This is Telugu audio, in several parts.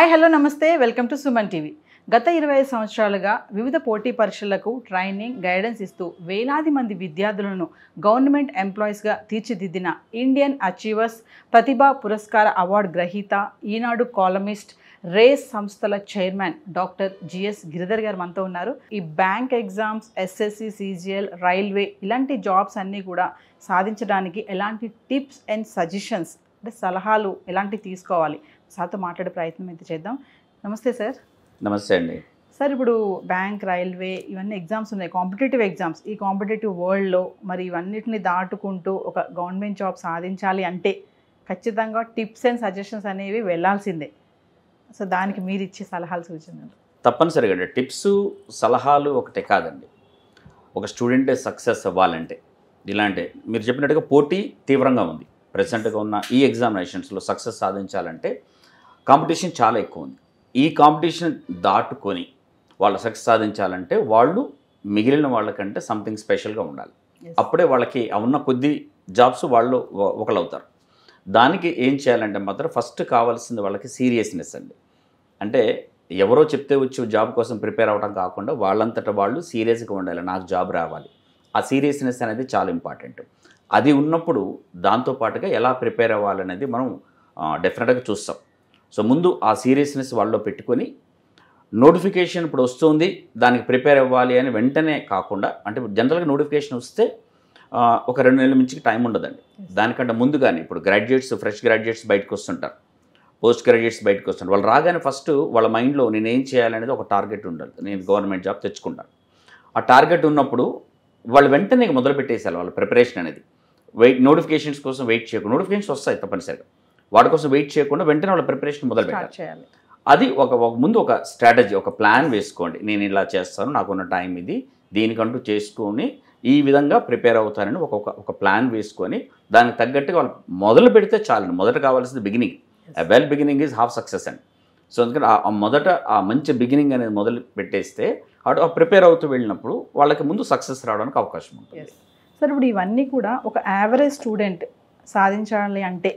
హాయ్ హలో నమస్తే వెల్కమ్ టు సుమన్ టీవీ. గత 25 సంవత్సరాలుగా వివిధ పోటీ పరీక్షలకు ట్రైనింగ్ గైడెన్స్ ఇస్తూ వేలాది మంది విద్యార్థులను గవర్నమెంట్ ఎంప్లాయీస్గా తీర్చిదిద్దిన ఇండియన్ అచీవర్స్ ప్రతిభా పురస్కార అవార్డు గ్రహీత, ఈనాడు కాలమిస్ట్, రేస్ సంస్థల చైర్మన్ డాక్టర్ జిఎస్ గిరిధర్ గారు మనతో ఉన్నారు. ఈ bank exams, SSC, CGL, railway ఇలాంటి జాబ్స్ అన్నీ కూడా సాధించడానికి ఎలాంటి టిప్స్ అండ్ సజెషన్స్ అంటే సలహాలు ఎలాంటివి తీసుకోవాలి సార్తో మాట్లాడే ప్రయత్నం అయితే చేద్దాం. నమస్తే సార్. నమస్తే అండి. సార్, ఇప్పుడు బ్యాంక్, రైల్వే ఇవన్నీ ఎగ్జామ్స్ ఉన్నాయి, కాంపిటేటివ్ ఎగ్జామ్స్. ఈ కాంపిటేటివ్ వరల్డ్లో మరి ఇవన్నిటిని దాటుకుంటూ ఒక గవర్నమెంట్ జాబ్ సాధించాలి అంటే ఖచ్చితంగా టిప్స్ అండ్ సజెషన్స్ అనేవి వెళ్ళాల్సిందే. సో దానికి మీరు ఇచ్చే సలహాలు, సూచనలు? తప్పనిసరిగా అండి. టిప్స్, సలహాలు ఒకటే కాదండి. ఒక స్టూడెంట్ సక్సెస్ అవ్వాలంటే ఇలాంటి మీరు చెప్పినట్టుగా పోటీ తీవ్రంగా ఉంది. ప్రెసెంట్గా ఉన్న ఈ ఎగ్జామినేషన్స్లో సక్సెస్ సాధించాలంటే కాంపిటీషన్ చాలా ఎక్కువ ఉంది. ఈ కాంపిటీషన్ దాటుకొని వాళ్ళు సక్సెస్ సాధించాలంటే వాళ్ళు మిగిలిన వాళ్ళకంటే సంథింగ్ స్పెషల్గా ఉండాలి. అప్పుడే వాళ్ళకి ఉన్న కొద్ది జాబ్స్ వాళ్ళు ఒకళ్ళవుతారు. దానికి ఏం చేయాలంటే మాత్రం ఫస్ట్ కావాల్సింది వాళ్ళకి సీరియస్నెస్ అండి. అంటే ఎవరో చెప్తే వచ్చి జాబ్ కోసం ప్రిపేర్ అవ్వడం కాకుండా వాళ్ళంతటా వాళ్ళు సీరియస్గా ఉండాలి. నాకు జాబ్ రావాలి. ఆ సీరియస్నెస్ అనేది చాలా ఇంపార్టెంట్. అది ఉన్నప్పుడు దాంతోపాటుగా ఎలా ప్రిపేర్ అవ్వాలనేది మనం డెఫినెట్గా చూస్తాం. సో ముందు ఆ సీరియస్నెస్ వాళ్ళలో పెట్టుకొని నోటిఫికేషన్ ఇప్పుడు వస్తుంది దానికి ప్రిపేర్ అవ్వాలి అని వెంటనే కాకుండా, అంటే జనరల్గా నోటిఫికేషన్ వస్తే ఒక 2 నెలల నుంచి టైం ఉండదండి. దానికంటే ముందుగానే ఇప్పుడు గ్రాడ్యుయేట్స్, ఫ్రెష్ గ్రాడ్యుయేట్స్ బయటకు వస్తుంటారు, పోస్ట్ గ్రాడ్యుయేట్స్ బయటకు వస్తుంటారు. వాళ్ళు రాగానే ఫస్ట్ వాళ్ళ మైండ్లో నేను ఏం చేయాలనేది ఒక టార్గెట్ ఉండాలి. నేను గవర్నమెంట్ జాబ్ తెచ్చుకుంటాను. ఆ టార్గెట్ ఉన్నప్పుడు వాళ్ళు వెంటనే మొదలు పెట్టేసారు వాళ్ళ ప్రిపరేషన్ అనేది. నోటిఫికేషన్స్ కోసం వెయిట్ చేయకుండా, నోటిఫికేషన్స్ వస్తాయి తప్పనిసరిగా, వాటి కోసం వెయిట్ చేయకుండా వెంటనే వాళ్ళ ప్రిపరేషన్ మొదలు పెట్టాలి. అది ముందు ఒక స్ట్రాటజీ, ఒక ప్లాన్ వేసుకోండి. నేను ఇలా చేస్తాను, నాకున్న టైం ఇది, దీనికంటూ చేసుకొని ఈ విధంగా ప్రిపేర్ అవుతానని ఒక ప్లాన్ వేసుకొని దానికి తగ్గట్టుగా వాళ్ళు మొదలు పెడితే చాలండి. మొదట కావాల్సింది beginning. Well beginning is half success అండి. సో అందుకని మొదట ఆ మంచి బిగినింగ్ అనేది మొదలు పెట్టేస్తే అటు ప్రిపేర్ అవుతూ వెళ్ళినప్పుడు వాళ్ళకి ముందు సక్సెస్ రావడానికి అవకాశం ఉంటుంది. సార్, ఇప్పుడు ఇవన్నీ కూడా ఒక యావరేజ్ స్టూడెంట్ సాధించాలి అంటే,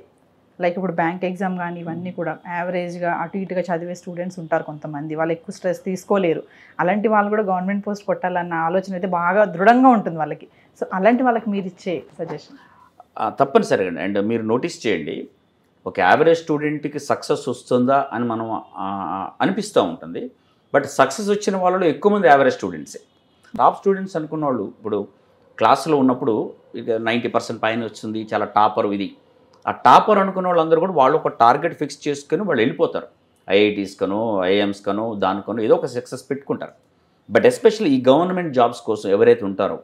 లైక్ ఇప్పుడు బ్యాంక్ ఎగ్జామ్ కానీ ఇవన్నీ కూడా యావరేజ్గా అటు ఇటుగా చదివే స్టూడెంట్స్ ఉంటారు కొంతమంది, వాళ్ళు ఎక్కువ స్ట్రెస్ తీసుకోలేరు. అలాంటి వాళ్ళు కూడా గవర్నమెంట్ పోస్ట్ కొట్టాలన్న ఆలోచన అయితే బాగా దృఢంగా ఉంటుంది వాళ్ళకి. సో అలాంటి వాళ్ళకి మీరు ఇచ్చే సజెషన్? తప్పనిసరిగా అండ్ మీరు నోటీస్ చేయండి, ఒక యావరేజ్ స్టూడెంట్కి సక్సెస్ వస్తుందా అని మనం అనిపిస్తూ ఉంటుంది. బట్ సక్సెస్ వచ్చిన వాళ్ళలో ఎక్కువ మంది యావరేజ్ స్టూడెంట్సే. టాప్ స్టూడెంట్స్ అనుకున్న వాళ్ళు ఇప్పుడు క్లాసులో ఉన్నప్పుడు ఇక 90% పైన వచ్చింది, చాలా టాపర్ ఇది. ఆ టాపర్ అనుకున్న వాళ్ళందరూ కూడా వాళ్ళు ఒక టార్గెట్ ఫిక్స్ చేసుకొని వాళ్ళు వెళ్ళిపోతారు. ఐఐటీస్కనో, ఐఎమ్స్కనో, దానికనో ఏదో ఒక సక్సెస్ పెట్టుకుంటారు. బట్ ఎస్పెషల్లీ ఈ గవర్నమెంట్ జాబ్స్ కోసం ఎవరైతే ఉంటారో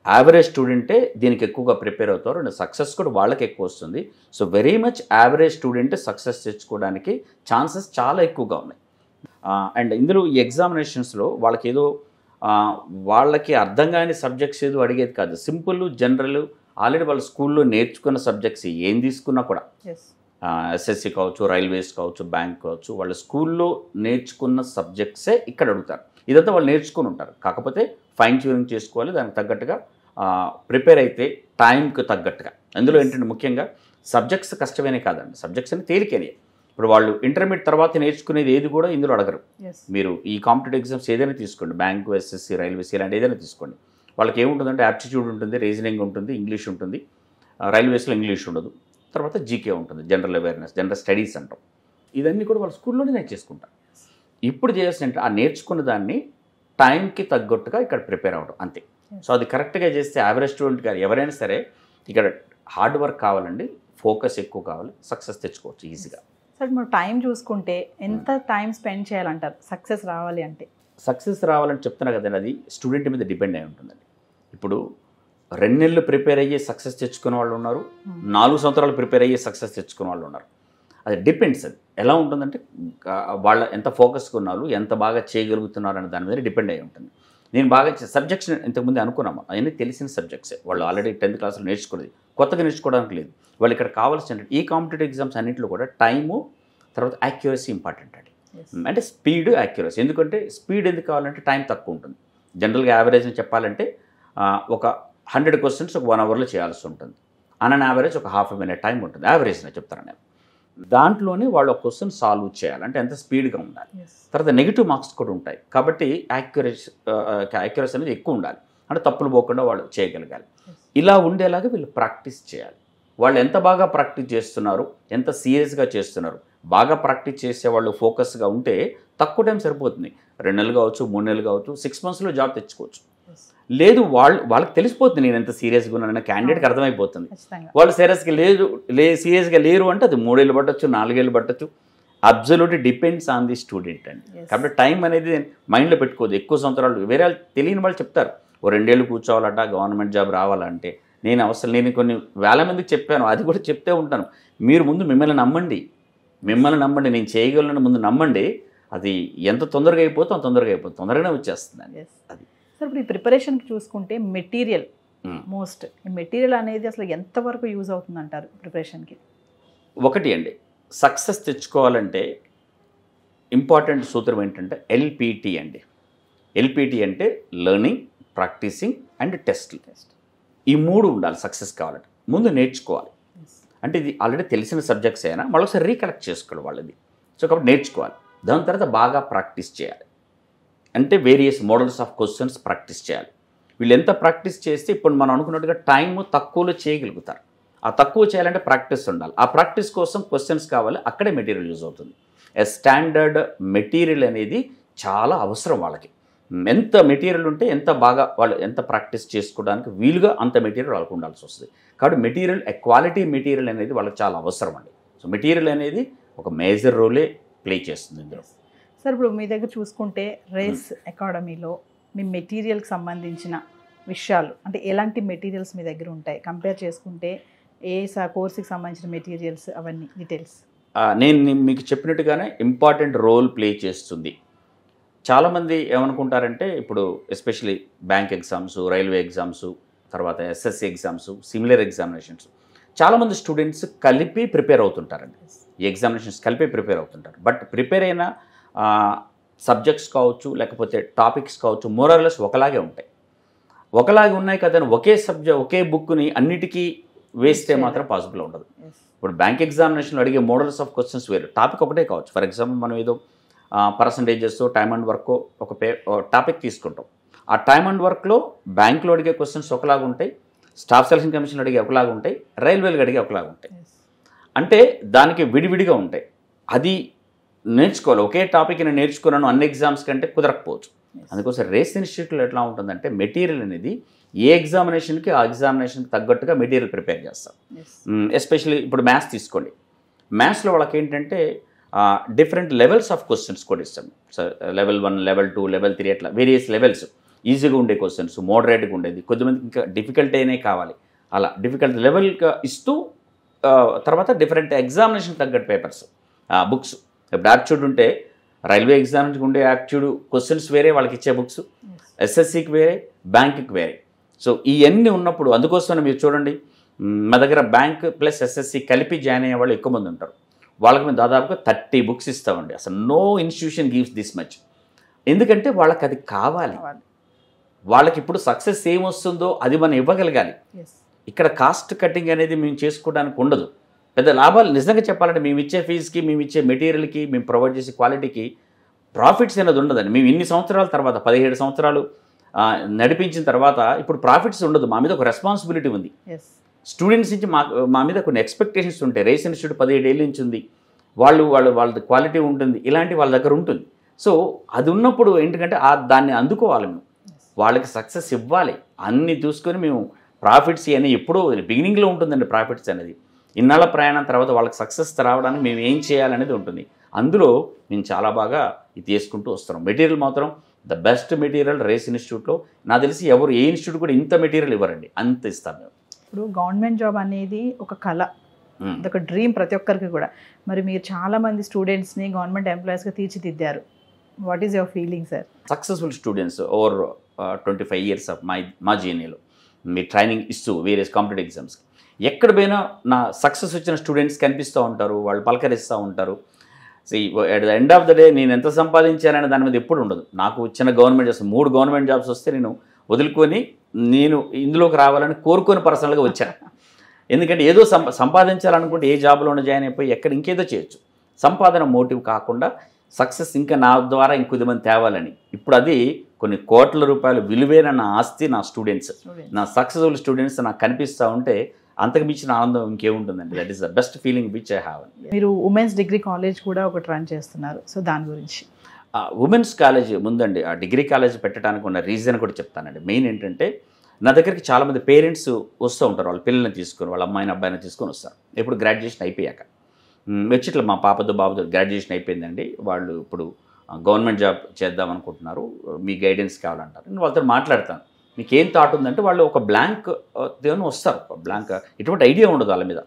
యావరేజ్ స్టూడెంటే దీనికి ఎక్కువగా ప్రిపేర్ అవుతారు అండ్ సక్సెస్ కూడా వాళ్ళకి ఎక్కువ వస్తుంది. So very much average student success తెచ్చుకోవడానికి ఛాన్సెస్ చాలా ఎక్కువగా ఉన్నాయి. అండ్ ఇందులో ఈ ఎగ్జామినేషన్స్లో వాళ్ళకి ఏదో వాళ్ళకి అర్థం కాని సబ్జెక్ట్స్ ఏదో అడిగేది కాదు. సింపుల్, జనరల్, ఆల్రెడీ వాళ్ళ స్కూల్లో నేర్చుకున్న సబ్జెక్ట్స్ ఏం తీసుకున్నా కూడా, ఎస్ఎస్సి కావచ్చు, రైల్వేస్ కావచ్చు, బ్యాంక్ కావచ్చు, వాళ్ళ స్కూల్లో నేర్చుకున్న సబ్జెక్ట్సే ఇక్కడ అడుగుతారు. ఇదంతా వాళ్ళు నేర్చుకుని ఉంటారు. కాకపోతే ఫైన్ ట్యూనింగ్ చేసుకోవాలి, దానికి తగ్గట్టుగా ప్రిపేర్ అయితే టైంకి తగ్గట్టుగా. అందులో ఏంటంటే ముఖ్యంగా సబ్జెక్ట్స్ కష్టమేనే కాదండి, సబ్జెక్ట్స్ అని తేలికనే. ఇప్పుడు వాళ్ళు ఇంటర్మీడియట్ తర్వాత నేర్చుకునేది ఏది కూడా ఇందులో అడగరు. మీరు ఈ కాంపిటేటివ్ ఎగ్జామ్స్ ఏదైనా తీసుకోండి, బ్యాంకు, ఎస్ఎస్సి, రైల్వేస్ ఇలాంటి ఏదైనా తీసుకోండి, వాళ్ళకి ఏముంటుందంటే యాప్టిట్యూడ్ ఉంటుంది, రీజనింగ్ ఉంటుంది, ఇంగ్లీష్ ఉంటుంది. రైల్వేస్లో ఇంగ్లీష్ ఉండదు. తర్వాత జీకే ఉంటుంది, జనరల్ అవేర్నెస్, జనరల్ స్టడీస్ అంటాం. ఇవన్నీ కూడా వాళ్ళ స్కూల్లోనే నేర్చేసుకుంటారు. ఇప్పుడు చేయాల్సిన ఆ నేర్చుకున్న దాన్ని టైంకి తగ్గట్టుగా ఇక్కడ ప్రిపేర్ అవ్వడం అంతే. సో అది కరెక్ట్గా చేస్తే యావరేజ్ స్టూడెంట్ గారు ఎవరైనా సరే ఇక్కడ హార్డ్ వర్క్ కావాలండి, ఫోకస్ ఎక్కువ కావాలి, సక్సెస్ తెచ్చుకోవచ్చు ఈజీగా. సార్, మనం టైం చూసుకుంటే ఎంత టైం స్పెండ్ చేయాలంటారు సక్సెస్ రావాలి అంటే? సక్సెస్ రావాలని చెప్తున్నా కదండి, అది స్టూడెంట్ మీద డిపెండ్ అయి ఉంటుందండి. ఇప్పుడు 2 నెలలు ప్రిపేర్ అయ్యే సక్సెస్ తెచ్చుకునే వాళ్ళు ఉన్నారు, 4 సంవత్సరాలు ప్రిపేర్ అయ్యే సక్సెస్ తెచ్చుకునే వాళ్ళు ఉన్నారు. అది డిపెండ్స్. అది ఎలా ఉంటుందంటే వాళ్ళ ఎంత ఫోకస్గా ఉన్నారు, ఎంత బాగా చేయగలుగుతున్నారు అనే దాని మీద డిపెండ్ అయి ఉంటుంది. నేను బాగా సబ్జెక్ట్స్ ఇంతకుముందు అనుకున్నాము, అవన్నీ తెలిసిన సబ్జెక్ట్సే, వాళ్ళు ఆల్రెడీ 10th క్లాస్లో నేర్చుకునేది, కొత్తగా నేర్చుకోవడానికి లేదు. వాళ్ళు ఇక్కడ కావాల్సిన ఈ కాంపిటేటివ్ ఎగ్జామ్స్ అన్నింటిలో కూడా టైము, తర్వాత యాక్యురసీ ఇంపార్టెంట్ అండి. అంటే స్పీడ్, యాక్యురసీ. ఎందుకంటే స్పీడ్ ఎందుకు కావాలంటే టైం తక్కువ ఉంటుంది. జనరల్గా యావరేజ్ని చెప్పాలంటే ఒక 100 క్వశ్చన్స్ ఒక 1 అవర్లో చేయాల్సి ఉంటుంది. అన్ యావరేజ్ ఒక ½ minute టైం ఉంటుంది, యావరేజ్ని చెప్తాను నేను. దాంట్లోనే వాళ్ళు ఒక క్వశ్చన్ సాల్వ్ చేయాలి, అంటే ఎంత స్పీడ్గా ఉండాలి. తర్వాత నెగిటివ్ మార్క్స్ కూడా ఉంటాయి కాబట్టి యాక్యురసీ అనేది ఎక్కువ ఉండాలి, అంటే తప్పులు పోకుండా వాళ్ళు చేయగలగాలి. ఇలా ఉండేలాగా వీళ్ళు ప్రాక్టీస్ చేయాలి. వాళ్ళు ఎంత బాగా ప్రాక్టీస్ చేస్తున్నారు, ఎంత సీరియస్గా చేస్తున్నారు. బాగా ప్రాక్టీస్ చేసేవాళ్ళు ఫోకస్గా ఉంటే తక్కువ టైం సరిపోతుంది. 2 నెలలు కావచ్చు, 3 నెలలు కావచ్చు, 6 monthsలో జాబ్ తెచ్చుకోవచ్చు. లేదు వాళ్ళకి తెలిసిపోతుంది నేను ఎంత సీరియస్గా ఉన్నానన్న క్యాండిడేట్కి అర్థమైపోతుంది. వాళ్ళు సీరియస్గా లేరు అంటే అది 3 ఏళ్ళు పట్టచ్చు, 4 ఏళ్ళు పట్టచ్చు. Absolutely depends on the student అండి. కాబట్టి టైం అనేది మైండ్లో పెట్టుకోదు. ఎక్కువ సంవత్సరాలు వేరే వాళ్ళు తెలియని వాళ్ళు చెప్తారు 2 ఏళ్ళు కూర్చోవాలట గవర్నమెంట్ జాబ్ రావాలంటే. నేను కొన్ని వేల మందికి చెప్పాను, అది కూడా చెప్తే ఉంటాను. మీరు ముందు మిమ్మల్ని నమ్మండి, నేను చేయగలను ముందు నమ్మండి. అది ఎంత తొందరగా అయిపోతే అంత తొందరగా అయిపోతుంది, తొందరగానే వచ్చేస్తుందండి. అది సార్ ఇప్పుడు ఈ ప్రిపరేషన్కి చూసుకుంటే మెటీరియల్ మోస్ట్ మెటీరియల్ అనేది అసలు ఎంతవరకు యూజ్ అవుతుంది అంటారు ప్రిపరేషన్కి? ఒకటి అండి, సక్సెస్ తెచ్చుకోవాలంటే ఇంపార్టెంట్ సూత్రం ఏంటంటే LPT అండి. LPT అంటే లెర్నింగ్, ప్రాక్టీసింగ్ అండ్ టెస్ట్. ఈ 3 ఉండాలి సక్సెస్ కావాలంటే. ముందు నేర్చుకోవాలి, అంటే ఇది ఆల్రెడీ తెలిసిన సబ్జెక్ట్స్ అయినా మళ్ళొకసారి రీకలెక్ట్ చేసుకోవాలి వాళ్ళది. సో కాబట్టి నేర్చుకోవాలి. దాని తర్వాత బాగా ప్రాక్టీస్ చేయాలి, అంటే various models of questions practice చేయాలి. వీళ్ళు ఎంత ప్రాక్టీస్ చేస్తే ఇప్పుడు మనం అనుకున్నట్టుగా టైం తక్కువలో చేయగలుగుతారు. ఆ తక్కువ చేయాలంటే ప్రాక్టీస్ ఉండాలి. ఆ ప్రాక్టీస్ కోసం క్వశ్చన్స్ కావాలి, అక్కడే మెటీరియల్ యూజ్ అవుతుంది. స్టాండర్డ్ మెటీరియల్ అనేది చాలా అవసరం వాళ్ళకి. ఎంత మెటీరియల్ ఉంటే ఎంత బాగా వాళ్ళు ఎంత ప్రాక్టీస్ చేసుకోవడానికి వీలుగా అంత మెటీరియల్ వాళ్ళకు ఉండాల్సి వస్తుంది. కాబట్టి మెటీరియల్, క్వాలిటీ మెటీరియల్ అనేది వాళ్ళకి చాలా అవసరం అండి. సో మెటీరియల్ అనేది ఒక మేజర్ రోలే ప్లే చేస్తుంది ఇందులో. సార్ ఇప్పుడు మీ దగ్గర చూసుకుంటే రేస్ అకాడమీలో మీ మెటీరియల్కి సంబంధించిన విషయాలు, అంటే ఎలాంటి మెటీరియల్స్ మీ దగ్గర ఉంటాయి కంపేర్ చేసుకుంటే, ఏ కోర్సుకి సంబంధించిన మెటీరియల్స్, అవన్నీ డీటెయిల్స్? నేను మీకు చెప్పినట్టుగానే ఇంపార్టెంట్ రోల్ ప్లే చేస్తుంది. చాలామంది ఏమనుకుంటారంటే ఇప్పుడు especially bank exams, railway exams, తర్వాత SSC ఎగ్జామ్స్, సిమిలర్ ఎగ్జామినేషన్స్ చాలామంది స్టూడెంట్స్ కలిపి ప్రిపేర్ అవుతుంటారండి. ఈ ఎగ్జామినేషన్స్ కలిపి ప్రిపేర్ అవుతుంటారు. బట్ ప్రిపేర్ అయిన సబ్జెక్ట్స్ కావచ్చు, లేకపోతే టాపిక్స్ కావచ్చు, మోరల్లెస్ ఒకలాగే ఉంటాయి. ఒకలాగే ఉన్నాయి కదా అని ఒకే బుక్ని అన్నిటికీ వేస్తే మాత్రం పాసిబుల్ ఉండదు. ఇప్పుడు బ్యాంక్ ఎగ్జామినేషన్లో అడిగే మోడల్స్ ఆఫ్ క్వశ్చన్స్ వేరు, టాపిక్ ఒకటే కావచ్చు. ఫర్ ఎగ్జాంపుల్ మనం ఏదో పర్సంటేజెస్, టైమ్ అండ్ వర్క్ ఒక టాపిక్ తీసుకుంటాం. ఆ టైమ్ అండ్ వర్క్లో బ్యాంకులో అడిగే క్వశ్చన్స్ ఒకలాగా ఉంటాయి, స్టాఫ్ సెలక్షన్ కమిషన్ అడిగే ఒకలాగా ఉంటాయి, రైల్వేలకు అడిగే ఒకలాగా ఉంటాయి. అంటే దానికి విడివిడిగా ఉంటాయి. అది నేర్చుకోవాలి. ఒకే టాపిక్ నేను నేర్చుకున్నాను అన్ని ఎగ్జామ్స్ కంటే కుదరకపోవచ్చు. అందుకోసం రేస్ ఇన్స్టిట్యూట్లో ఎట్లా ఉంటుందంటే మెటీరియల్ అనేది ఏ ఎగ్జామినేషన్కి ఆ ఎగ్జామినేషన్కి తగ్గట్టుగా మెటీరియల్ ప్రిపేర్ చేస్తాం. ఎస్పెషల్లీ ఇప్పుడు మ్యాథ్స్ తీసుకోండి. మ్యాథ్స్లో వాళ్ళకి ఏంటంటే డిఫరెంట్ లెవెల్స్ ఆఫ్ క్వశ్చన్స్ కూడా ఇస్తాం. లెవెల్ 1, లెవెల్ 2, లెవెల్ 3 అట్లా వేరియస్ లెవెల్స్. ఈజీగా ఉండే క్వశ్చన్స్, మోడరేట్గా ఉండేది, కొద్దిమందికి ఇంకా డిఫికల్ట్ అయినే కావాలి, అలా డిఫికల్ట్ లెవెల్గా ఇస్తూ తర్వాత డిఫరెంట్ ఎగ్జామినేషన్ తగ్గట్టు పేపర్స్, బుక్స్. ఇప్పుడు యాప్ట్యూడ్ ఉంటే రైల్వే ఎగ్జామ్కి ఉండే యాప్ట్యూడ్ క్వశ్చన్స్ వేరే, వాళ్ళకి ఇచ్చే బుక్స్ SSCకి వేరే, బ్యాంకుకి వేరే. సో ఇవన్నీ ఉన్నప్పుడు అందుకోసమే మీరు చూడండి, మా దగ్గర బ్యాంక్ ప్లస్ SSC కలిపి జాయిన్ అయ్యే వాళ్ళు ఎక్కువ మంది ఉంటారు. వాళ్ళకి మేము దాదాపుగా 30 బుక్స్ ఇస్తామండి. అసలు no institution gives this much. ఎందుకంటే వాళ్ళకి అది కావాలి. వాళ్ళకి ఇప్పుడు సక్సెస్ ఏమొస్తుందో అది మనం ఇవ్వగలగాలి. ఇక్కడ కాస్ట్ కటింగ్ అనేది మేము చేసుకోవడానికి ఉండదు. పెద్ద లాభాలు నిజంగా చెప్పాలంటే మేము ఇచ్చే ఫీజుకి, మేము ఇచ్చే మెటీరియల్కి, మేము ప్రొవైడ్ చేసే క్వాలిటీకి ప్రాఫిట్స్ అనేది ఉండదండి. మేము ఇన్ని సంవత్సరాల తర్వాత 17 సంవత్సరాలు నడిపించిన తర్వాత ఇప్పుడు ప్రాఫిట్స్ ఉండదు. మా మీద ఒక రెస్పాన్సిబిలిటీ ఉంది. స్టూడెంట్స్ నుంచి మా మీద కొన్ని ఎక్స్పెక్టేషన్స్ ఉంటాయి. రేస్ ఇన్స్టిట్యూట్ 17 ఏళ్ళ నుంచి ఉంది, వాళ్ళది క్వాలిటీ ఉంటుంది, ఇలాంటి వాళ్ళ దగ్గర ఉంటుంది. సో అది ఉన్నప్పుడు ఏంటంటే దాన్ని అందుకోవాలి, మేము వాళ్ళకి సక్సెస్ ఇవ్వాలి. అన్నీ చూసుకొని మేము ప్రాఫిట్స్ అని ఎప్పుడో బిగినింగ్లో ఉంటుందండి. ప్రాఫిట్స్ అనేది ఇన్నాళ్ళ ప్రయాణం తర్వాత వాళ్ళకి సక్సెస్ రావడానికి మేము ఏం చేయాలనేది ఉంటుంది. అందులో మేము చాలా బాగా ఇది చేసుకుంటూ వస్తున్నాం. మెటీరియల్ మాత్రం ద బెస్ట్ మెటీరియల్ రేస్ ఇన్స్టిట్యూట్లో. నాకు తెలిసి ఏ ఇన్స్టిట్యూట్ కూడా ఇంత మెటీరియల్ ఇవ్వరండి, అంత ఇస్తాం మేము. ఇప్పుడు గవర్నమెంట్ జాబ్ అనేది ఒక కళ, అదొక డ్రీమ్ ప్రతి ఒక్కరికి కూడా. మరి మీరు చాలామంది స్టూడెంట్స్ని గవర్నమెంట్ ఎంప్లాయీస్గా తీర్చిదిద్దారు. What is your feeling sir? Successful students over 25 years of మా జర్నీలో మీ ట్రైనింగ్ ఇస్తూ వేరియస్ కాంపిటేటివ్ ఎగ్జామ్స్కి ఎక్కడ పోయినా నా సక్సెస్ వచ్చిన స్టూడెంట్స్ కనిపిస్తూ ఉంటారు, వాళ్ళు పలకరిస్తూ ఉంటారు. At the end of the day నేను ఎంత సంపాదించాననే దాని మీద ఎప్పుడు ఉండదు. నాకు వచ్చిన గవర్నమెంట్ జాబ్స్ 3 గవర్నమెంట్ జాబ్స్ వస్తే నేను వదులుకొని నేను ఇందులోకి రావాలని కోరుకొని పర్సనల్గా వచ్చాను. ఎందుకంటే ఏదో సంపాదించాలనుకుంటే ఏ జాబ్లోనే జాయిన్ అయిపోయి ఎక్కడ ఇంకేదో చేయొచ్చు. సంపాదన మోటివ్ కాకుండా సక్సెస్ ఇంకా నా ద్వారా ఇంకొద్ది మంది తేవాలని. ఇప్పుడు అది కొన్ని కోట్ల రూపాయలు విలువైన నా ఆస్తి నా స్టూడెంట్స్, నా సక్సెస్ఫుల్ స్టూడెంట్స్ నాకు కనిపిస్తూ ఉంటే అంతకు మించిన ఆనందం ఇంకేముంటుందండి. That is the best feeling which I have. మీరు ఉమెన్స్ డిగ్రీ కాలేజ్ కూడా ఒకటి రన్ చేస్తున్నారు, సో దాని గురించి. ఉమెన్స్ కాలేజ్ ముందండి, ఆ డిగ్రీ కాలేజ్ పెట్టడానికి ఉన్న రీజన్ కూడా చెప్తానండి. మెయిన్ ఏంటంటే నా దగ్గరికి చాలామంది పేరెంట్స్ వస్తూ ఉంటారు, వాళ్ళ పిల్లల్ని తీసుకొని, వాళ్ళ అమ్మాయిని అబ్బాయిని తీసుకొని వస్తారు. ఇప్పుడు గ్రాడ్యుయేషన్ అయిపోయాక వచ్చి ఇట్లా మా పాపతో బాబుతో గ్రాడ్యుయేషన్ అయిపోయిందండి, వాళ్ళు ఇప్పుడు గవర్నమెంట్ జాబ్ చేద్దాం అనుకుంటున్నారు, మీ గైడెన్స్ కావాలంటారు. నేను వాళ్ళతో మాట్లాడతాను, మీకు ఏం థాట్ ఉందంటే వాళ్ళు ఒక బ్లాంక్ దేవుని వస్తారు, బ్లాంక్ ఎటువంటి ఐడియా ఉండదు వాళ్ళ మీద.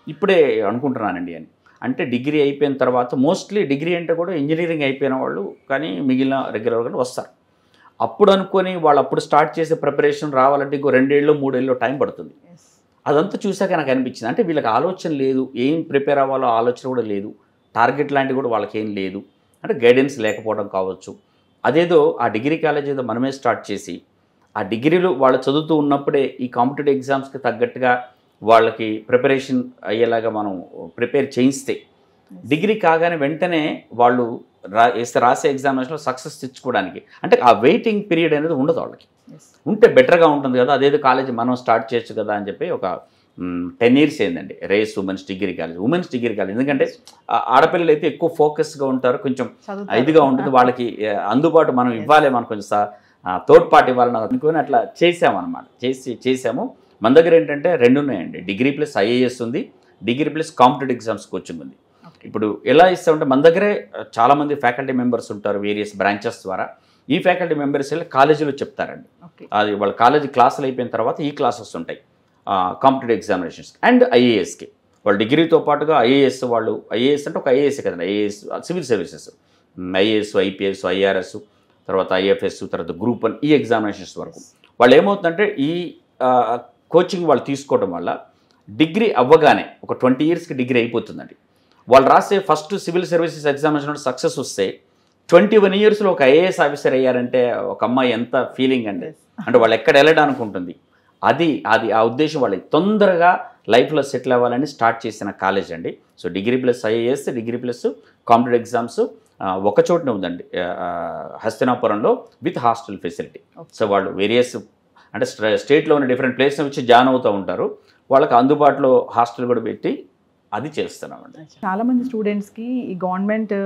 ఇప్పుడే అనుకుంటున్నానండి అని అంటే డిగ్రీ అయిపోయిన తర్వాత మోస్ట్లీ డిగ్రీ అంటే కూడా ఇంజనీరింగ్ అయిపోయిన వాళ్ళు కానీ మిగిలిన రెగ్యులర్గా వస్తారు. అప్పుడు అనుకొని వాళ్ళు అప్పుడు స్టార్ట్ చేసే ప్రిపరేషన్ రావాలంటే ఇంకో 2 ఏళ్ళు 3 ఏళ్ళు టైం పడుతుంది. అదంతా చూసాక నాకు అనిపించింది, అంటే వీళ్ళకి ఆలోచన లేదు, ఏం ప్రిపేర్ అవ్వాలో ఆలోచన కూడా లేదు, టార్గెట్ లాంటివి కూడా వాళ్ళకి ఏం లేదు, అంటే గైడెన్స్ లేకపోవడం కావచ్చు. అదేదో ఆ డిగ్రీ కాలేజ్ ఏదో మనమే స్టార్ట్ చేసి ఆ డిగ్రీలు వాళ్ళు చదువుతూ ఉన్నప్పుడే ఈ కాంపిటేటివ్ ఎగ్జామ్స్కి తగ్గట్టుగా వాళ్ళకి ప్రిపరేషన్ అయ్యేలాగా మనం ప్రిపేర్ చేయిస్తే డిగ్రీ కాగానే వెంటనే వాళ్ళు రాసే ఎగ్జామినేషన్లో సక్సెస్ తెచ్చుకోవడానికి అంటే ఆ వెయిటింగ్ పీరియడ్ అనేది ఉండదు వాళ్ళకి. ఉంటే బెటర్గా ఉంటుంది కదా, అదేదో కాలేజ్ మనం స్టార్ట్ చేయొచ్చు కదా అని చెప్పి ఒక 10 years అయిందండి రేస్ ఉమెన్స్ డిగ్రీ కాలేజ్. ఎందుకంటే ఆడపిల్లలు అయితే ఎక్కువ ఫోకస్గా ఉంటారు, కొంచెం ఇదిగా ఉంటుంది, వాళ్ళకి అందుబాటు మనం ఇవ్వాలి, మనం కొంచెం తోడ్పాటు ఇవ్వాలని అనుకుని అట్లా చేసామన్నమాట. చేసాము. మన దగ్గర ఏంటంటే 2 ఉన్నాయండి, డిగ్రీ ప్లస్ ఐఏఎస్ ఉంది, degree plus competitive exams coaching ఉంది. ఇప్పుడు ఎలా ఇస్తామంటే మన దగ్గరే చాలామంది ఫ్యాకల్టీ మెంబర్స్ ఉంటారు వేరియస్ బ్రాంచెస్ ద్వారా. ఈ ఫ్యాకల్టీ మెంబర్స్ వెళ్ళి కాలేజీలో చెప్తారండి. అది వాళ్ళ కాలేజీ క్లాసులు అయిపోయిన తర్వాత ఈ క్లాసెస్ ఉంటాయి కాంపిటేటివ్ ఎగ్జామినేషన్స్ అండ్ ఐఏఎస్కి. వాళ్ళు డిగ్రీతో పాటుగా ఐఏఎస్, వాళ్ళు ఐఏఎస్ అంటే ఒక ఐఏఎస్ కదండి, IAS civil services, IAS, IPS, IRS, తర్వాత ఐఎఫ్ఎస్, తర్వాత గ్రూప్ 1 ఈ ఎగ్జామినేషన్స్ వరకు. వాళ్ళు ఏమవుతుందంటే ఈ కోచింగ్ వాళ్ళు తీసుకోవడం వల్ల డిగ్రీ అవ్వగానే ఒక 20 yearsకి డిగ్రీ అయిపోతుందండి. వాళ్ళు రాసే first civil services examination success వస్తే 21 yearsలో ఒక ఐఏఎస్ ఆఫీసర్ అయ్యారంటే ఒక అమ్మాయి ఎంత ఫీలింగ్ అండి, అంటే వాళ్ళు ఎక్కడ వెళ్ళడానికి ఉంటుంది. అది ఆ ఉద్దేశం వాళ్ళకి తొందరగా లైఫ్లో సెటిల్ అవ్వాలని స్టార్ట్ చేసిన కాలేజ్ అండి. So degree plus IAS, degree plus competitive exams ఒక చోటనే ఉందండి, హస్తినాపురంలో విత్ హాస్టల్ ఫెసిలిటీ. సో వాళ్ళు వేరియస్ అంటే స్టేట్లో ఉన్న డిఫరెంట్ ప్లేస్ వచ్చి జాయిన్ అవుతూ ఉంటారు, వాళ్ళకి అందుబాటులో హాస్టల్ కూడా పెట్టి అది చేస్తున్నామండి. చాలామంది స్టూడెంట్స్కి ఈ గవర్నమెంట్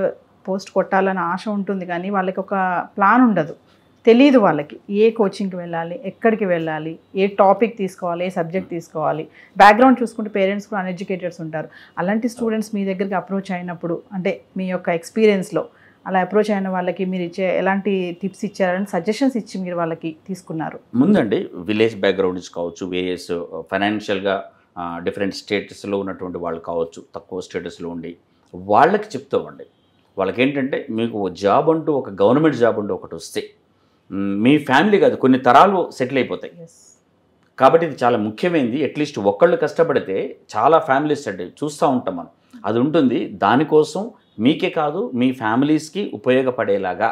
పోస్ట్ కొట్టాలని ఆశ ఉంటుంది కానీ వాళ్ళకి ఒక ప్లాన్ ఉండదు, తెలియదు వాళ్ళకి ఏ కోచింగ్కి వెళ్ళాలి, ఎక్కడికి వెళ్ళాలి, ఏ టాపిక్ తీసుకోవాలి, ఏ సబ్జెక్ట్ తీసుకోవాలి. బ్యాక్గ్రౌండ్ చూసుకుంటే పేరెంట్స్ కూడా అన్ఎడ్యుకేటెడ్స్ ఉంటారు. అలాంటి స్టూడెంట్స్ మీ దగ్గరికి అప్రోచ్ అయినప్పుడు అంటే మీ యొక్క ఎక్స్పీరియన్స్లో అలా అప్రోచ్ అయిన వాళ్ళకి మీరు ఇచ్చే ఎలాంటి టిప్స్ ఇచ్చారని సజెషన్స్ ఇచ్చి మీరు వాళ్ళకి తీసుకున్నారు? ముందండి విలేజ్ బ్యాక్గ్రౌండ్ నుంచి కావచ్చు, వేరియస్ ఫైనాన్షియల్గా డిఫరెంట్ స్టేటస్లో ఉన్నటువంటి వాళ్ళు కావచ్చు, తక్కువ స్టేటస్లో ఉండి వాళ్ళకి చెప్తామండి. వాళ్ళకి ఏంటంటే మీకు జాబ్ అంటూ ఒక గవర్నమెంట్ జాబ్ అంటూ ఒకటి వస్తే మీ ఫ్యామిలీ కాదు కొన్ని తరాలు సెటిల్ అయిపోతాయి. కాబట్టి ఇది చాలా ముఖ్యమైనది. అట్లీస్ట్ ఒక్కళ్ళు కష్టపడితే చాలా ఫ్యామిలీస్ అంటే చూస్తూ ఉంటాం మనం, అది ఉంటుంది. దానికోసం మీకే కాదు మీ ఫ్యామిలీస్కి ఉపయోగపడేలాగా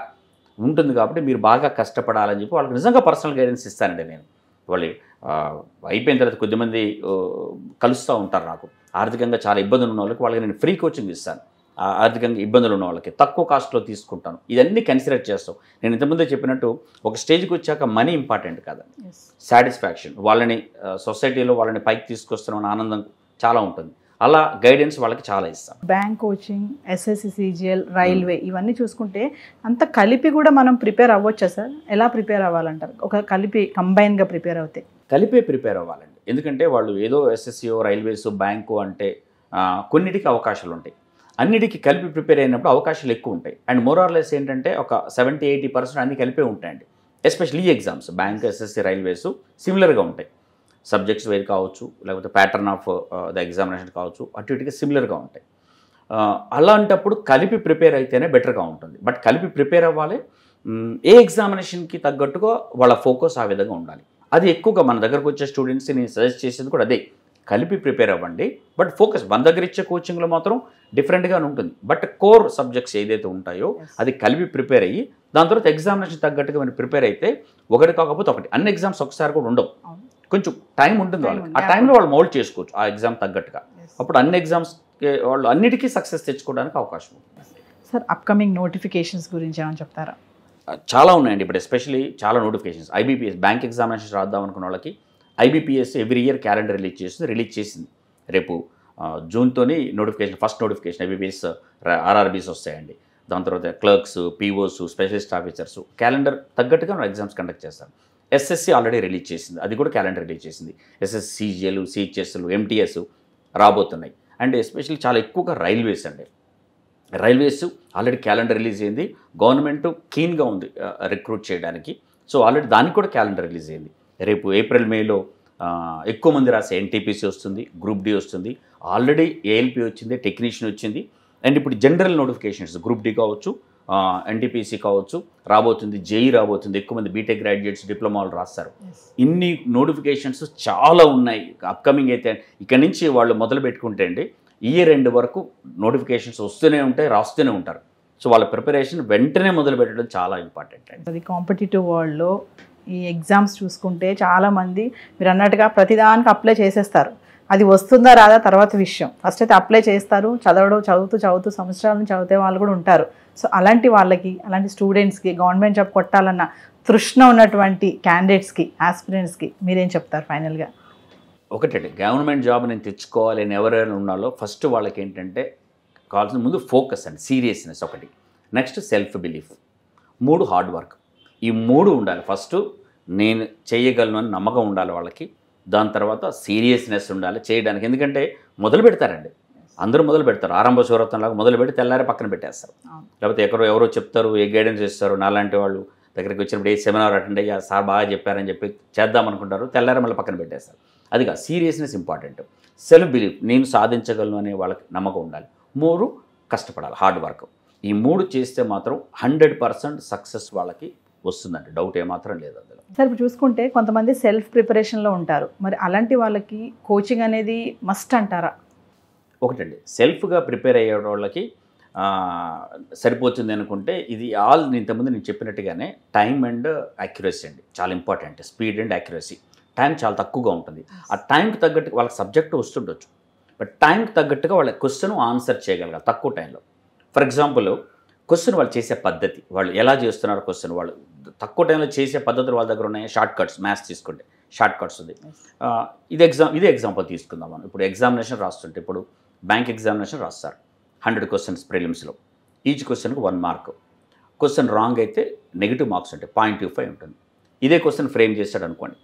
ఉంటుంది. కాబట్టి మీరు బాగా కష్టపడాలని చెప్పి వాళ్ళకి నిజంగా పర్సనల్ గైడెన్స్ ఇస్తానండి నేను. వాళ్ళు అయిపోయిన తర్వాత కొద్దిమంది కలుస్తూ ఉంటారు నాకు, ఆర్థికంగా చాలా ఇబ్బందులు ఉన్న వాళ్ళకి వాళ్ళకి నేను ఫ్రీ కోచింగ్ ఇస్తాను. ఆర్థికంగా ఇబ్బందులు ఉన్న వాళ్ళకి తక్కువ కాస్ట్లో తీసుకుంటాను. ఇదన్నీ కన్సిడర్ చేస్తాం. నేను ఇంతకుముందే చెప్పినట్టు ఒక స్టేజ్కి వచ్చాక మనీ ఇంపార్టెంట్ కాదండి, సాటిస్ఫాక్షన్, వాళ్ళని సొసైటీలో వాళ్ళని పైకి తీసుకొస్తున్న ఆనందం చాలా ఉంటుంది. అలా గైడెన్స్ వాళ్ళకి చాలా ఇస్తాం. Bank coaching, SSC, CGL, railway ఇవన్నీ చూసుకుంటే అంత కలిపి కూడా మనం ప్రిపేర్ అవ్వచ్చా సార్? ఎలా ప్రిపేర్ అవ్వాలంటారు? ఒక కలిపి కంబైన్గా ప్రిపేర్ అవుతాయి కలిపే ప్రిపేర్ అవ్వాలండి. ఎందుకంటే వాళ్ళు ఏదో ఎస్ఎస్సిఓ, రైల్వేస్, బ్యాంకు అంటే కొన్నిటికి అవకాశాలు ఉంటాయి. అన్నిటికీ కలిపి ప్రిపేర్ అయినప్పుడు అవకాశాలు ఎక్కువ ఉంటాయి. అండ్ మోరార్లెస్ ఏంటంటే ఒక 70-80% అన్నీ కలిపే ఉంటాయండి. ఎస్పెషల్లీ ఈ ఎగ్జామ్స్ బ్యాంక్, ఎస్ఎస్సి, రైల్వేస్ సిమిలర్గా ఉంటాయి. సబ్జెక్ట్స్ వేరు కావచ్చు, లేకపోతే ప్యాటర్న్ ఆఫ్ ద ఎగ్జామినేషన్ కావచ్చు, అటు ఇటుగా సిమిలర్గా ఉంటాయి. అలాంటప్పుడు కలిపి ప్రిపేర్ అయితేనే బెటర్గా ఉంటుంది. బట్ కలిపి ప్రిపేర్ అవ్వాలి. ఏ ఎగ్జామినేషన్కి తగ్గట్టుగా వాళ్ళ ఫోకస్ ఆ విధంగా ఉండాలి. అది ఎక్కువగా మన దగ్గరకు వచ్చే స్టూడెంట్స్ని నేను సజెస్ట్ చేసేది కూడా అదే, కలిపి ప్రిపేర్ అవ్వండి. బట్ ఫోకస్ మన దగ్గర ఇచ్చే కోచింగ్లో మాత్రం డిఫరెంట్గానే ఉంటుంది. బట్ కోర్ సబ్జెక్ట్స్ ఏదైతే ఉంటాయో అది కలిపి ప్రిపేర్ అయ్యి దాని తర్వాత ఎగ్జామినేషన్ తగ్గట్టుగా మనం ప్రిపేర్ అయితే ఒకటి కాకపోతే ఒకటి, అన్ని ఎగ్జామ్స్ ఒకసారి కూడా ఉండవు. కొంచెం టైం ఉంటుంది వాళ్ళకి. ఆ టైంలో వాళ్ళు మౌల్డ్ చేసుకోవచ్చు ఆ ఎగ్జామ్ తగ్గట్టుగా. అప్పుడు అన్ని ఎగ్జామ్స్ వాళ్ళు అన్నిటికీ సక్సెస్ తెచ్చుకోవడానికి అవకాశం ఉంటుంది. సార్ అప్కమింగ్ నోటిఫికేషన్స్ గురించి ఏమైనా చెప్తారా? చాలా ఉన్నాయండి. ఇప్పుడు ఎస్పెషల్లీ చాలా నోటిఫికేషన్స్. ఐబీపీఎస్ బ్యాంక్ ఎగ్జామినేషన్స్ రాద్దాం అనుకున్న వాళ్ళకి IBPS every year calendar release చేసింది. రేపు జూన్తోని notification, first notification IBPS RRBs వస్తాయండి. దాని తర్వాత clerks, POs, specialist officers calendar తగ్గట్టుగా ఎగ్జామ్స్ కండక్ట్ చేస్తారు. ఎస్ఎస్సి ఆల్రెడీ రిలీజ్ చేసింది, అది కూడా క్యాలెండర్ రిలీజ్ చేసింది. ఎస్ఎస్సి, సిజిఎల్, సిహెచ్ఎస్లు, ఎంటీఎస్ రాబోతున్నాయి. అండ్ ఎస్పెషల్లీ చాలా ఎక్కువగా రైల్వేస్ అండి. రైల్వేస్ ఆల్రెడీ క్యాలెండర్ రిలీజ్ అయింది. గవర్నమెంట్ కీన్గా ఉంది రిక్రూట్ చేయడానికి. సో ఆల్రెడీ దానికి కూడా క్యాలెండర్ రిలీజ్ అయింది. రేపు ఏప్రిల్, మేలో ఎక్కువ మంది రాసే ఎన్టీపీసీ వస్తుంది, గ్రూప్ డి వస్తుంది, ఆల్రెడీ ఏఎల్పి వచ్చింది, టెక్నీషియన్ వచ్చింది. అండ్ ఇప్పుడు జనరల్ నోటిఫికేషన్స్ గ్రూప్ డి కావచ్చు, ఎన్టీపీసీ కావచ్చు రాబోతుంది, జేఈ రాబోతుంది. ఎక్కువ మంది బీటెక్ గ్రాడ్యుయేట్స్, డిప్లొమాలు రాస్తారు. ఇన్ని నోటిఫికేషన్స్ చాలా ఉన్నాయి. అప్కమింగ్ అయితే ఇక్కడి నుంచి వాళ్ళు మొదలు పెట్టుకుంటే అండి ఇయర్ ఎండ్ వరకు నోటిఫికేషన్స్ వస్తూనే ఉంటాయి, రాస్తూనే ఉంటారు. సో వాళ్ళ ప్రిపరేషన్ వెంటనే మొదలు పెట్టడం చాలా ఇంపార్టెంట్ అండి. అది కాంపిటేటివ్ వరల్డ్లో ఈ ఎగ్జామ్స్ చూసుకుంటే చాలామంది మీరు అన్నట్టుగా ప్రతిదానికి అప్లై చేసేస్తారు. అది వస్తుందా రాదా తర్వాత విషయం. ఫస్ట్ అయితే అప్లై చేస్తారు, చదువుతూ సంవత్సరాల నుంచి చదివే వాళ్ళు కూడా ఉంటారు. సో అలాంటి వాళ్ళకి, అలాంటి స్టూడెంట్స్కి, గవర్నమెంట్ జాబ్ కొట్టాలన్న తృష్ణ ఉన్నటువంటి క్యాండిడేట్స్కి, ఆస్పిరెంట్స్కి మీరేం చెప్తారు ఫైనల్గా? ఒకటండి, గవర్నమెంట్ జాబ్ నేను తెచ్చుకోవాలి అని ఎవరైనా ఉన్నాలో ఫస్ట్ వాళ్ళకి ఏంటంటే కావాల్సిన ముందు ఫోకస్ అండి, సీరియస్నెస్ ఒకటి. Next self belief, 3 hard work. ఈ 3 ఉండాలి. ఫస్ట్ నేను చేయగలను అని నమ్మకం ఉండాలి వాళ్ళకి. దాని తర్వాత సీరియస్నెస్ ఉండాలి చేయడానికి. ఎందుకంటే మొదలు పెడతారండి, అందరూ మొదలు పెడతారు. ఆరంభ శూరత్వంలాగా మొదలు పెట్టి తెల్లారే పక్కన పెట్టేస్తారు. లేకపోతే ఎవరో చెప్తారు, ఏ గైడెన్స్ ఇస్తారు, నాలాంటి వాళ్ళు దగ్గరికి వచ్చినప్పుడు ఏ సెమినార్ అటెండ్ అయ్యా సార్ బాగా చెప్పారని చెప్పి చేద్దాం అనుకుంటారు, తెల్లారే మళ్ళీ పక్కన పెట్టేస్తారు. అదిగా సీరియస్నెస్ ఇంపార్టెంట్. సెల్ఫ్ బిలీఫ్, నేను సాధించగలను అనే వాళ్ళకి నమ్మకం ఉండాలి. 3 కష్టపడాలి, హార్డ్ వర్క్. ఈ 3 చేస్తే మాత్రం 100% సక్సెస్ వాళ్ళకి వస్తుందండి, డౌట్ ఏమాత్రం లేదు అందులో. సార్ ఇప్పుడు చూసుకుంటే కొంతమంది సెల్ఫ్ ప్రిపరేషన్లో ఉంటారు, మరి అలాంటి వాళ్ళకి కోచింగ్ అనేది మస్ట్ అంటారా? ఒకటండి, సెల్ఫ్గా ప్రిపేర్ అయ్యే వాళ్ళకి సరిపోతుంది అనుకుంటే ఇది ఇంతకుముందు నేను చెప్పినట్టుగానే టైం అండ్ యాక్యురసీ అండి చాలా important. Speed and accuracy. Time చాలా తక్కువగా ఉంటుంది. ఆ టైంకి తగ్గట్టు వాళ్ళకి సబ్జెక్టు వస్తుండొచ్చు, బట్ టైంకి తగ్గట్టుగా వాళ్ళ క్వశ్చన్ ఆన్సర్ చేయగలగాలి తక్కువ టైంలో. ఫర్ ఎగ్జాంపుల్ క్వశ్చన్ వాళ్ళు చేసే పద్ధతి, వాళ్ళు ఎలా చేస్తున్నారు క్వశ్చన్, వాళ్ళు తక్కువ టైంలో చేసే పద్ధతులు వాళ్ళ దగ్గర ఉన్నాయి. షార్ట్ కట్స్, మ్యాథ్స్ తీసుకుంటే షార్ట్ కట్స్ ఉంది. ఇదే ఎగ్జాంపుల్ తీసుకుందాం మనం. ఇప్పుడు ఎగ్జామినేషన్ రాస్తుంటే, ఇప్పుడు బ్యాంక్ ఎగ్జామినేషన్ రాస్తారు. 100 క్వశ్చన్స్ ప్రిలిమ్స్లో, ఈచ్ క్వశ్చన్కి 1 మార్క్. క్వశ్చన్ రాంగ్ అయితే నెగిటివ్ మార్క్స్ ఉంటాయి, 0.25 ఉంటుంది. ఇదే క్వశ్చన్ ఫ్రేమ్ చేస్తాడు అనుకోండి,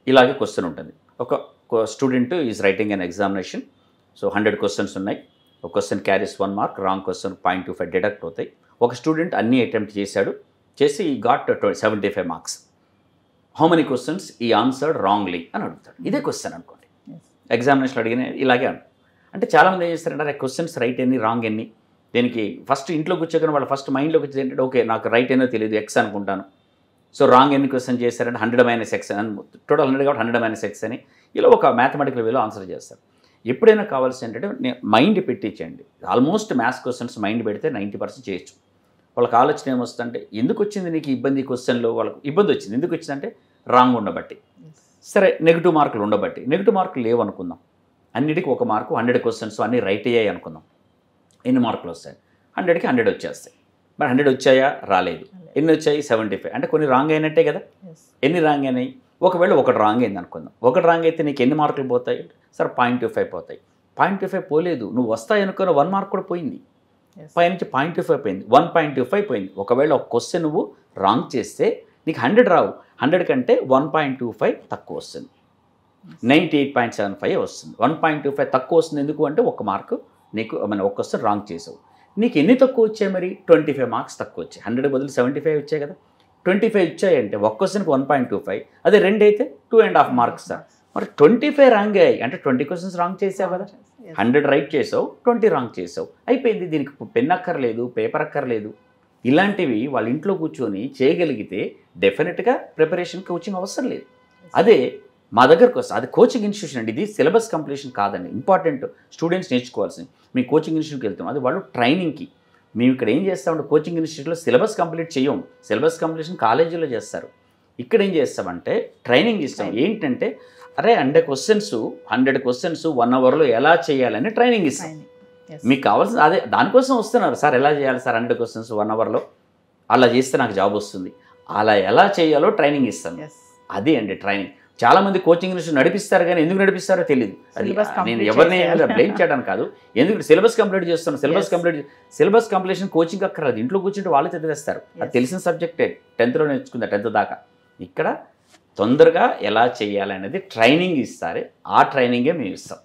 ఇలాగే క్వశ్చన్ ఉంటుంది. ఒక student is writing an examination. So 100 questions ఉన్నాయి. ఒక question carries 1 mark, wrong question 0.25 deduct అవుతాయి. ఒక స్టూడెంట్ అన్ని అటెంప్ట్ చేసి ఈ got 75 marks. How many questions ఈ ఆన్సర్డ్ రాంగ్లీ అని అడుగుతాడు. ఇదే క్వశ్చన్ అనుకోండి, ఎగ్జామినేషన్ అడిగిన ఇలాగే అంటే చాలామంది ఏం చేస్తారంటే క్వశ్చన్స్ రైట్ ఎన్ని, రాంగ్ ఎన్ని, దీనికి ఫస్ట్ ఇంట్లో కూర్చోగానే వాళ్ళ ఫస్ట్ మైండ్లోకి వచ్చేది ఏంటంటే ఓకే నాకు రైట్ ఏనో తెలియదు, ఎక్స్ అనుకుంటాను. సో రాంగ్ ఎన్ని క్వశ్చన్ చేశారంటే 100 - x అని, టోటల్ 100 కాబట్టి 100 - x అని ఇలా ఒక మ్యాథమెటికల్ వేలో ఆన్సర్ చేస్తారు. ఎప్పుడైనా కావాల్సి ఏంటంటే మైండ్ పెట్టించండి. ఆల్మోస్ట్ మ్యాథ్స్ క్వశ్చన్స్ మైండ్ పెడితే 90% చేయొచ్చు. వాళ్ళకి ఆలోచన ఏమొస్తుందంటే ఎందుకు వచ్చింది నీకు ఇబ్బంది, క్వశ్చన్లో వాళ్ళకి ఇబ్బంది వచ్చింది, ఎందుకు వచ్చిందంటే రాంగ్ ఉండబట్టి. సరే నెగిటివ్ మార్కులు ఉండబట్టి. నెగిటివ్ మార్కులు లేవు అనుకుందాం, అన్నిటికీ 1 మార్కు, 100 క్వశ్చన్స్ అన్నీ రైట్ అయ్యాయి అనుకుందాం. ఎన్ని మార్కులు వస్తాయి? 100కి 100 వచ్చేస్తాయి. మరి 100 వచ్చాయా? రాలేదు. ఎన్ని వచ్చాయి? 75. అంటే కొన్ని రాంగ్ అయినట్టే కదా. ఎన్ని రాంగ్ అయినాయి? ఒకవేళ 1 రాంగ్ అయింది అనుకుందాం. 1 రాంగ్ అయితే నీకు ఎన్ని మార్కులు పోతాయి? సరే 0.25 పోతాయి. 0.25 పోలేదు, నువ్వు వస్తాయి అనుకున్న 1 మార్క్ కూడా పోయింది. పైనుంచి 0.25 పోయింది, 1.25 పోయింది. ఒకవేళ ఒక క్వశ్చన్ నువ్వు రాంగ్ చేస్తే నీకు 100 రావు, 100 కంటే 1.25 తక్కువ వస్తుంది, 98.75 వస్తుంది. 1.25 తక్కువ వస్తుంది ఎందుకు అంటే 1 మార్కు నీకు ఒక క్వశ్చన్ రాంగ్ చేసావు. నీకు ఎన్ని తక్కువ వచ్చాయి? మరి 25 మార్క్స్ తక్కువ వచ్చాయి. 100 బదులు 75 వచ్చాయి కదా. 25 వచ్చాయంటే ఒక క్వశ్చన్కి 1.25, అదే 2 అయితే 2.5 మార్క్స్ సార్. మరి 25 రాంగ్ అయ్యాయి అంటే 20 క్వశ్చన్స్ రాంగ్ చేసావు కదా. 100 రైట్ చేసావు, 20 రాంగ్ చేసావు, అయిపోయింది. దీనికి పెన్ అక్కర్లేదు, పేపర్ అక్కర్లేదు. ఇలాంటివి వాళ్ళ ఇంట్లో కూర్చొని చేయగలిగితే డెఫినెట్గా ప్రిపరేషన్ కోచింగ్ అవసరం లేదు. అదే మా దగ్గరకు వస్తుంది, అది కోచింగ్ ఇన్స్టిట్యూషన్ అండి. ఇది సిలబస్ కంప్లీషన్ కాదండి, ఇంపార్టెంట్ స్టూడెంట్స్ నేర్చుకోవాల్సింది. మేము కోచింగ్ ఇన్స్టిట్యూట్కి వెళ్తాం, అది వాళ్ళు ట్రైనింగ్కి. మేము ఇక్కడ ఏం చేస్తామంటే కోచింగ్ ఇన్స్టిట్యూట్లో సిలబస్ కంప్లీట్ చేయం, సిలబస్ కంప్లీషన్ కాలేజీలో చేస్తారు. ఇక్కడ ఏం చేస్తామంటే ట్రైనింగ్ ఇస్తాం. ఏంటంటే అరే 100 క్వశ్చన్స్ 1 అవర్లో ఎలా చేయాలని ట్రైనింగ్ ఇస్తాం. మీకు కావాల్సిన అదే దానికోసం వస్తున్నారు సార్. ఎలా చేయాలి సార్ 100 క్వశ్చన్స్ 1 అవర్లో, అలా చేస్తే నాకు జాబ్ వస్తుంది, అలా ఎలా చేయాలో ట్రైనింగ్ ఇస్తాను. అది అండి ట్రైనింగ్. చాలామంది కోచింగ్ ఇన్స్టిట్యూట్ నడిపిస్తారు కానీ ఎందుకు నడిపిస్తారో తెలియదు. అది నేను ఎవరిని బ్లేమ్ చేయడానికి కాదు, ఎందుకు సిలబస్ కంప్లీట్ చేస్తున్నాను. సిలబస్ కంప్లీషన్ కోచింగ్ అక్కర్లేదు, ఇంట్లో కూర్చుంటే వాళ్ళు చదివేస్తారు. అది తెలిసిన సబ్జెక్టే, 10th నేర్చుకుందా 10th దాకా. ఇక్కడ తొందరగా ఎలా చేయాలనేది ట్రైనింగ్ ఇస్తారు. ఆ ట్రైనింగే మేము ఇస్తాం,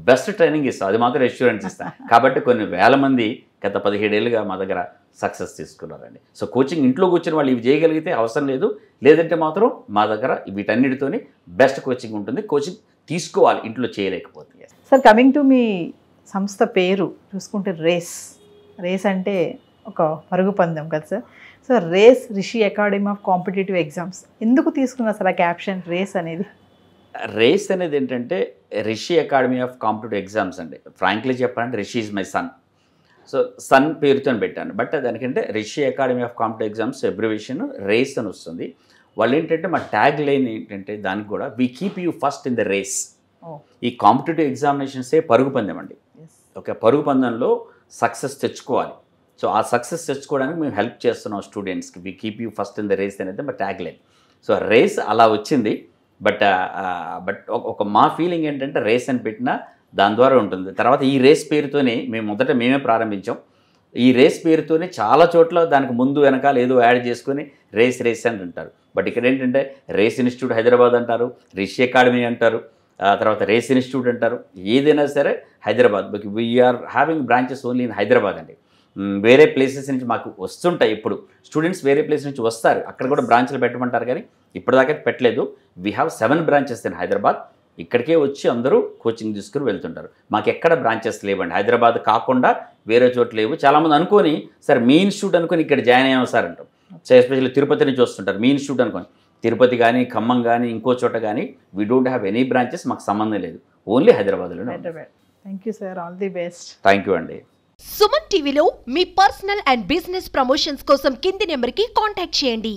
బెస్ట్ ట్రైనింగ్ ఇస్తాం, అది మాత్రం రెస్టారెంట్స్ ఇస్తాం. కాబట్టి కొన్ని వేల మంది గత 17 ఏళ్ళుగా మా దగ్గర సక్సెస్ తీసుకున్నారండి. సో కోచింగ్ ఇంట్లో కూర్చొని వాళ్ళు ఇవి చేయగలిగితే అవసరం లేదు, లేదంటే మాత్రం మా దగ్గర వీటన్నిటితోని బెస్ట్ కోచింగ్ ఉంటుంది. కోచింగ్ తీసుకోవాలి, ఇంట్లో చేయలేకపోతే. సార్ కమింగ్ టు మీ సంస్థ పేరు చూసుకుంటే రేస్ అంటే ఒక పరుగు పందెం కదా sir. So race Rishi academy of competitive exams ఎందుకు తీసుకున్నారు సార్ ఆ క్యాప్షన్ రేస్ అనేది? రేస్ అనేది ఏంటంటే Rishi academy of competitive exams అండి. ఫ్రాంక్లీ చెప్పాలంటే Rishi is my son. So son పేరుతో పెట్టాను. బట్ దానికంటే Rishi academy of competitive exams abbreviation race అని వస్తుంది. వాళ్ళు ఏంటంటే మా ట్యాగ్ లైన్ ఏంటంటే దానికి కూడా we keep you first in the race. ఈ కాంపిటేటివ్ ఎగ్జామినేషన్సే పరుగు పందెం అండి. ఓకే, పరుగు పందెంలో సక్సెస్ తెచ్చుకోవాలి. సో ఆ సక్సెస్ తెచ్చుకోవడానికి మేము హెల్ప్ చేస్తున్నాం స్టూడెంట్స్కి. We keep you first in the race అనేది మా ట్యాగ్ లైన్. సో రేస్ అలా వచ్చింది. బట్ ఒక మా ఫీలింగ్ ఏంటంటే రేస్ అని పెట్టినా దాని ద్వారా ఉంటుంది. తర్వాత ఈ రేస్ పేరుతోనే మేమే ప్రారంభించాం. ఈ రేస్ పేరుతోనే చాలా చోట్ల దానికి ముందు వెనకాల ఏదో యాడ్ చేసుకొని రేస్ అని అంటారు. బట్ ఇక్కడ ఏంటంటే రేస్ ఇన్స్టిట్యూట్ హైదరాబాద్ అంటారు, రిషి అకాడమీ అంటారు, తర్వాత రేస్ ఇన్స్టిట్యూట్ అంటారు. ఏదైనా సరే Hyderabad, we are having branches only in Hyderabad అండి. వేరే ప్లేసెస్ నుంచి మాకు వస్తుంటాయి. ఇప్పుడు స్టూడెంట్స్ వేరే ప్లేస్ నుంచి వస్తారు, అక్కడ కూడా బ్రాంచ్లు పెట్టమంటారు, కానీ ఇప్పటిదాకా పెట్టలేదు. We have 7 branches in Hyderabad. ఇక్కడికే వచ్చి అందరూ కోచింగ్ తీసుకుని వెళ్తుంటారు. మాకు ఎక్కడ బ్రాంచెస్ లేవండి, హైదరాబాద్ కాకుండా వేరే చోట్ల లేవు. చాలామంది అనుకొని సార్ మీ ఇన్స్టిట్యూట్ అనుకొని ఇక్కడ జాయిన్ అయ్యాము సార్ అంటాం. సో ఎస్పెషల్లీ తిరుపతి నుంచి వస్తుంటారు, మీ ఇన్స్టిట్యూట్ అనుకొని. తిరుపతి కానీ ఖమ్మం కానీ ఇంకో చోట కానీ we don't have any branches, మాకు సంబంధం లేదు, ఓన్లీ హైదరాబాద్లోనే. Thank you sir, all the best. Thank you అండి. సుమన్ టీవీలో మీ పర్సనల్ అండ్ బిజినెస్ ప్రమోషన్స్ కోసం కింది నెంబర్కి కాంటాక్ట్ చేయండి.